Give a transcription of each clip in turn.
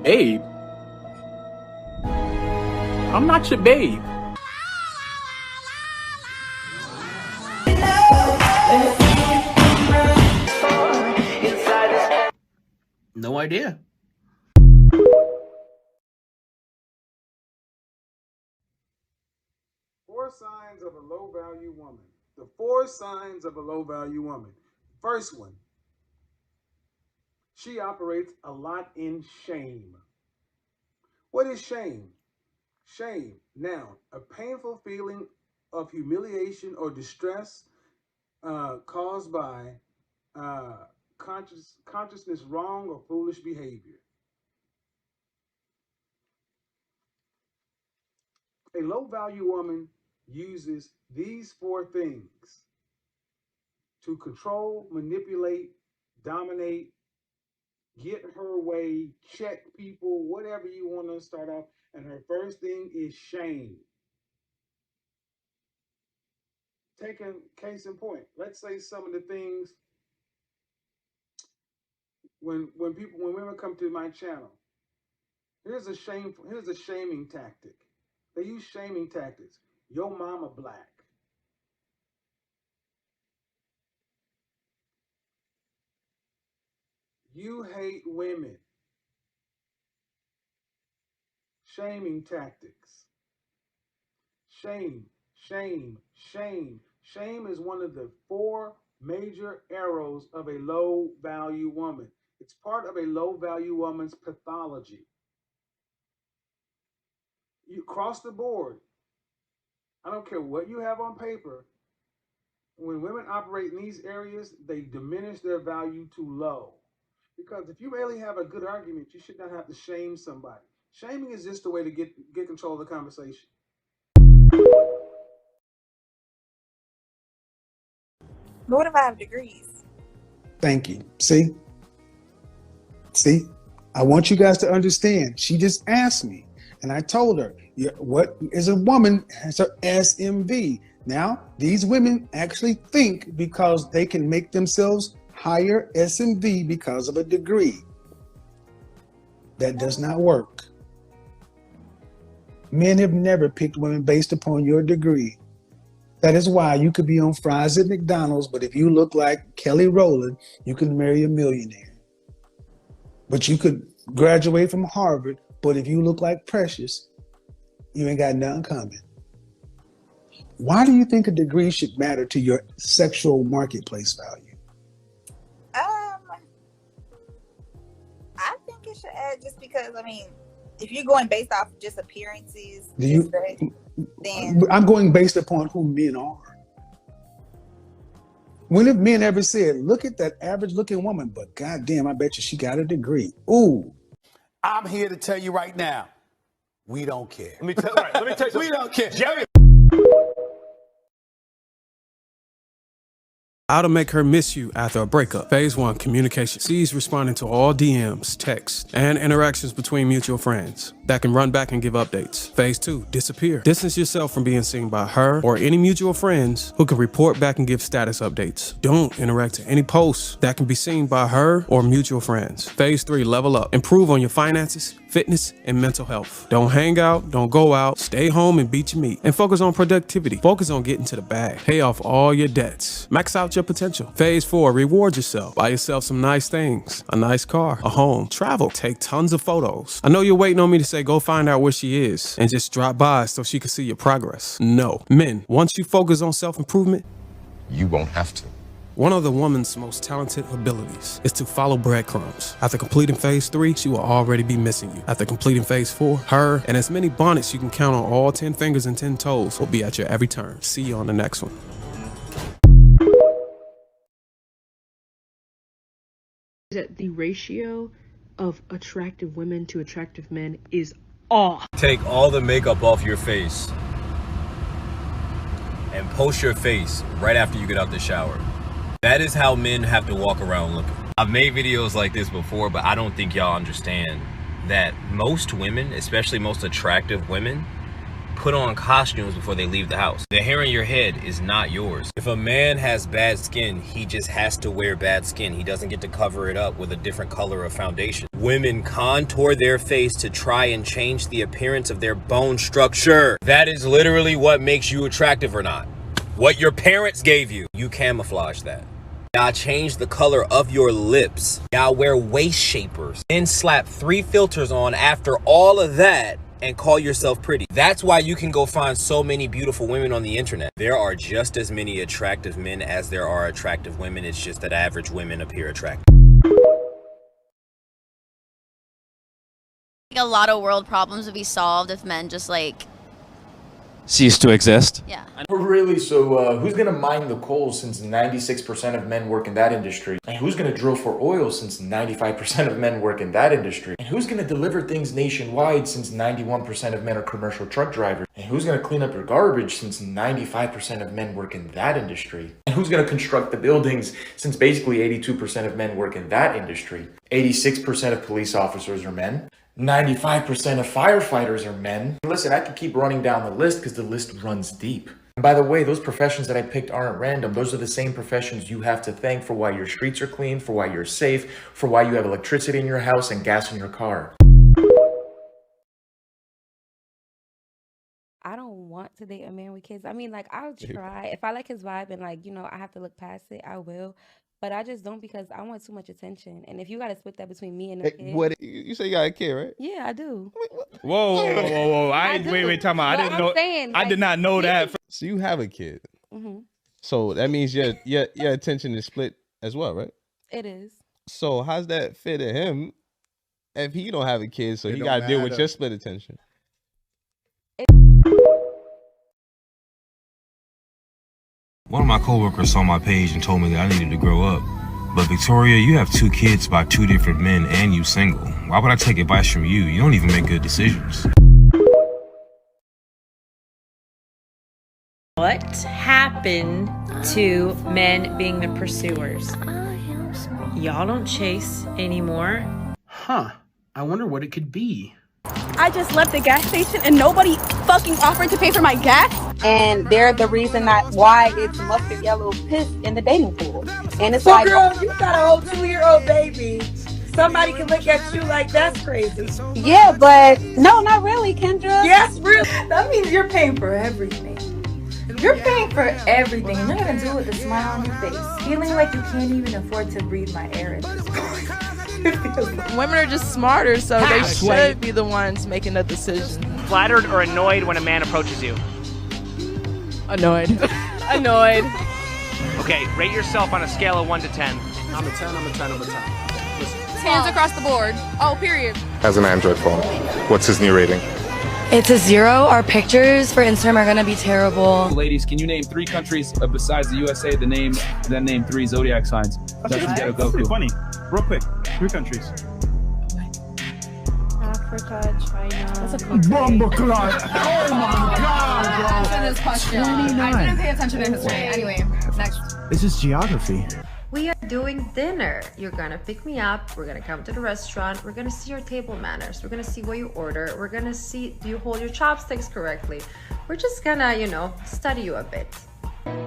Babe? I'm not your babe. No idea. Four signs of a low-value woman. The four signs of a low-value woman. First one, she operates a lot in shame. What is shame? Shame, noun, a painful feeling of humiliation or distress caused by consciousness wrong or foolish behavior. A low-value woman uses these four things to control, manipulate, dominate, get her way, check people, whatever you want to start off. And her first thing is shame. Take a case in point. Let's say some of the things when women come to my channel. Here's a shaming tactic. They use shaming tactics. Your mama black. You hate women. Shaming tactics. Shame, shame, shame. Shame is one of the four major arrows of a low-value woman. It's part of a low-value woman's pathology. You cross the board. I don't care what you have on paper. When women operate in these areas, they diminish their value to low. Because if you really have a good argument, you should not have to shame somebody. Shaming is just a way to get control of the conversation. But what if I have degrees? Thank you. See, I want you guys to understand. She just asked me, and I told her, what is a woman has her SMV. Now, these women actually think because they can make themselves higher SMV because of a degree. That does not work. Men have never picked women based upon your degree. That is why you could be on fries at McDonald's, but if you look like Kelly Rowland, you can marry a millionaire. But you could graduate from Harvard, but if you look like Precious, you ain't got nothing coming. Why do you think a degree should matter to your sexual marketplace value? I think it should add just because, I mean, if you're going based off just appearances, then I'm going based upon who men are. When have men ever said, look at that average looking woman, but goddamn, I bet you she got a degree. Ooh. I'm here to tell you right now, we don't care. Let me tell you. We don't care. Jerry. How to make her miss you after a breakup. Phase 1, communication. C's responding to all DMs, texts, and interactions between mutual friends that can run back and give updates. Phase 2, disappear. Distance yourself from being seen by her or any mutual friends who can report back and give status updates. Don't interact to any posts that can be seen by her or mutual friends. Phase 3, level up. Improve on your finances, fitness, and mental health. Don't hang out, don't go out, stay home and beat your meat. And focus on productivity. Focus on getting to the bag. Pay off all your debts. Max out your potential. Phase 4, reward yourself. Buy yourself some nice things. A nice car, a home, travel, take tons of photos. I know you're waiting on me to say go find out where she is and just drop by so she can see your progress. No. Men, once you focus on self-improvement, You won't have to. one of the woman's most talented abilities is to follow breadcrumbs. After completing phase 3, she will already be missing you. After completing phase 4, her and as many bonnets you can count on all 10 fingers and 10 toes will be at your every turn. See you on the next one. That the ratio of attractive women to attractive men is off. Take all the makeup off your face and post your face right after you get out the shower. That is how men have to walk around looking. I've made videos like this before, but I don't think y'all understand that most women, especially most attractive women, put on costumes before they leave the house. The hair in your head is not yours. If a man has bad skin, he just has to wear bad skin. He doesn't get to cover it up with a different color of foundation. Women contour their face to try and change the appearance of their bone structure. That is literally what makes you attractive or not. What your parents gave you, you camouflage that. Y'all change the color of your lips. Y'all wear waist shapers. Then slap 3 filters on after all of that and call yourself pretty. That's why you can go find so many beautiful women on the internet. There are just as many attractive men as there are attractive women. It's just that average women appear attractive. A lot of world problems would be solved if men just like cease to exist. Yeah. Really? So who's gonna mine the coal since 96% of men work in that industry? And who's gonna drill for oil since 95% of men work in that industry? And who's gonna deliver things nationwide since 91% of men are commercial truck drivers? And who's gonna clean up your garbage since 95% of men work in that industry? And who's gonna construct the buildings since basically 82% of men work in that industry? 86% of police officers are men. 95% of firefighters are men. Listen, I could keep running down the list because the list runs deep. And by the way, those professions that I picked aren't random. Those are the same professions you have to thank for why your streets are clean, for why you're safe, for why you have electricity in your house and gas in your car. I don't want to date a man with kids. I mean, like, I'll try. If I like his vibe and, like, you know, I have to look past it, I will. But I just don't because I want too much attention. And if you got to split that between me and the kid. What you say you got a kid, right? Yeah, I do. Whoa. Wait, time out. I didn't know. I did not know that. So you have a kid. Mm-hmm. So that means your attention is split as well, right? It is. So how's that fit to him if he don't have a kid, so he got to deal with your split attention? One of my coworkers saw my page and told me that I needed to grow up. But Victoria, you have 2 kids by 2 different men and you single. Why would I take advice from you? You don't even make good decisions. What happened to men being the pursuers? Y'all don't chase anymore. Huh. I wonder what it could be. I just left the gas station and nobody fucking offered to pay for my gas. And they're the reason why it's mustard yellow piss in the dating pool. And it's so like, girl, you got a whole 2-year-old baby. Somebody can look at you like that's crazy. Yeah, but no, not really, Kendra. Yes, really. That means you're paying for everything. You're paying for everything, and you're gonna do it with a smile on your face, feeling like you can't even afford to breathe my air at this point. Women are just smarter, so they should be the ones making the decision. Flattered or annoyed when a man approaches you? Annoyed. Annoyed. Okay, rate yourself on a scale of 1 to 10. I'm a 10, I'm a 10, I'm a 10. Listen. Hands across the board. Oh, period. Has an Android phone. What's his new rating? It's a 0. Our pictures for Instagram are gonna be terrible. Ladies, can you name 3 countries besides the USA that name 3 zodiac signs? That's pretty funny. Real quick, 3 countries. Africa, China. That's a Bomba clock. Oh my God, bro. This question. 29. I didn't pay attention to history. Anyway, next. This is geography. We are doing dinner. You're gonna pick me up. We're gonna come to the restaurant. We're gonna see your table manners. We're gonna see what you order. We're gonna see, do you hold your chopsticks correctly? We're just gonna, you know, study you a bit.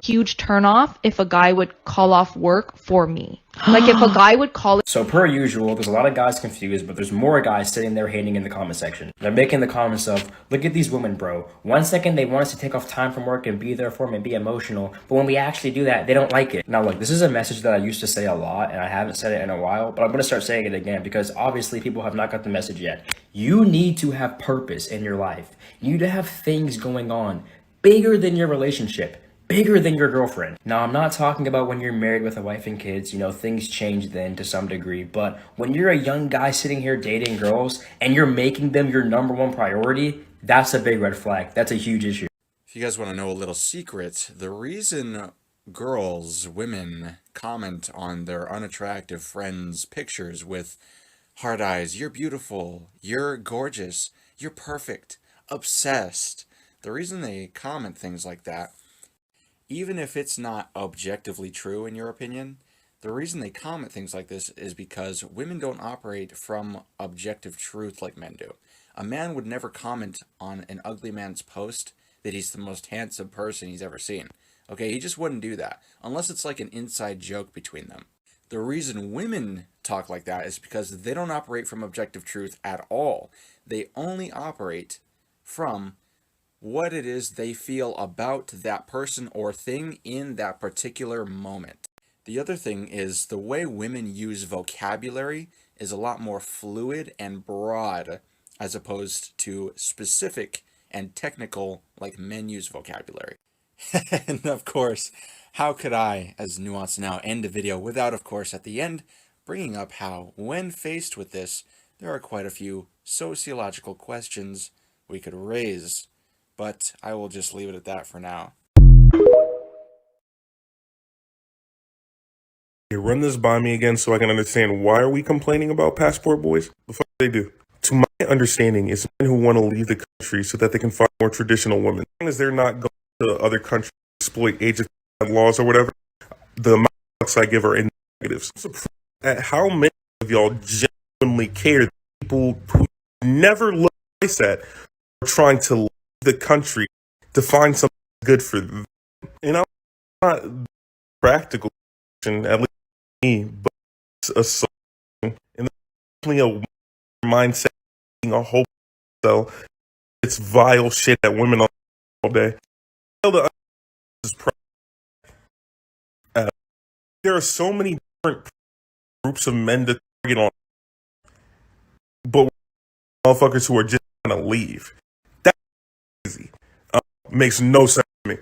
Huge turnoff if a guy would call off work for me. Like if a guy would call it. So per usual, there's a lot of guys confused, but there's more guys sitting there hating in the comment section. They're making the comments of, look at these women, bro. 1 second they want us to take off time from work and be there for them and be emotional, but when we actually do that, they don't like it. Now look, this is a message that I used to say a lot, and I haven't said it in a while, but I'm gonna start saying it again because obviously people have not got the message yet. You need to have purpose in your life. You need to have things going on bigger than your relationship. Bigger than your girlfriend. Now, I'm not talking about when you're married with a wife and kids, you know, things change then to some degree, but when you're a young guy sitting here dating girls and you're making them your #1 priority, that's a big red flag. That's a huge issue. If you guys want to know a little secret, the reason women comment on their unattractive friends' pictures with hard eyes, you're beautiful, you're gorgeous, you're perfect, obsessed. The reason they comment things like that, even if it's not objectively true in your opinion, the reason they comment things like this is because women don't operate from objective truth like men do. A man would never comment on an ugly man's post that he's the most handsome person he's ever seen. Okay, he just wouldn't do that, unless it's like an inside joke between them. The reason women talk like that is because they don't operate from objective truth at all. They only operate from what it is they feel about that person or thing in that particular moment. The other thing is the way women use vocabulary is a lot more fluid and broad as opposed to specific and technical like men use vocabulary. And of course, how could I, as Nuance Now, end a video without, of course, at the end, bringing up how, when faced with this, there are quite a few sociological questions we could raise. But I will just leave it at that for now. Run this by me again so I can understand, why are we complaining about passport boys? The fuck they do? To my understanding, it's men who want to leave the country so that they can find more traditional women. As long as they're not going to other countries to exploit age of laws or whatever, the amount of I give are in negatives. I'm surprised at how many of y'all genuinely care that people who never look nice at are trying to leave the country to find something good for them. And I'm not practical, at least me, but it's a solution. And there's definitely a mindset, a hope cell. It's vile shit that women all day. There are so many different groups of men to target on, but motherfuckers who are just gonna leave. That's crazy. Makes no sense to me.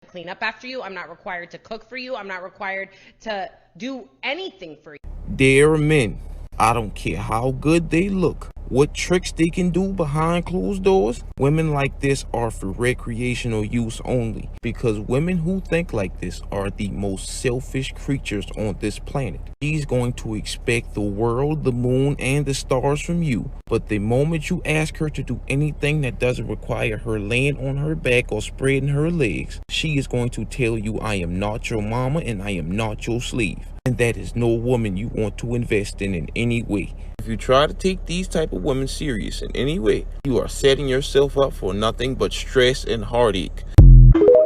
Clean up after you. I'm not required to cook for you. I'm not required to do anything for you. There are men, I don't care how good they look, what tricks they can do behind closed doors. Women like this are for recreational use only, because women who think like this are the most selfish creatures on this planet. She's going to expect the world, the moon, and the stars from you, but the moment you ask her to do anything that doesn't require her laying on her back or spreading her legs, she is going to tell you, I am not your mama and I am not your slave. And that is no woman you want to invest in any way. If you try to take these type of women serious in any way, you are setting yourself up for nothing but stress and heartache.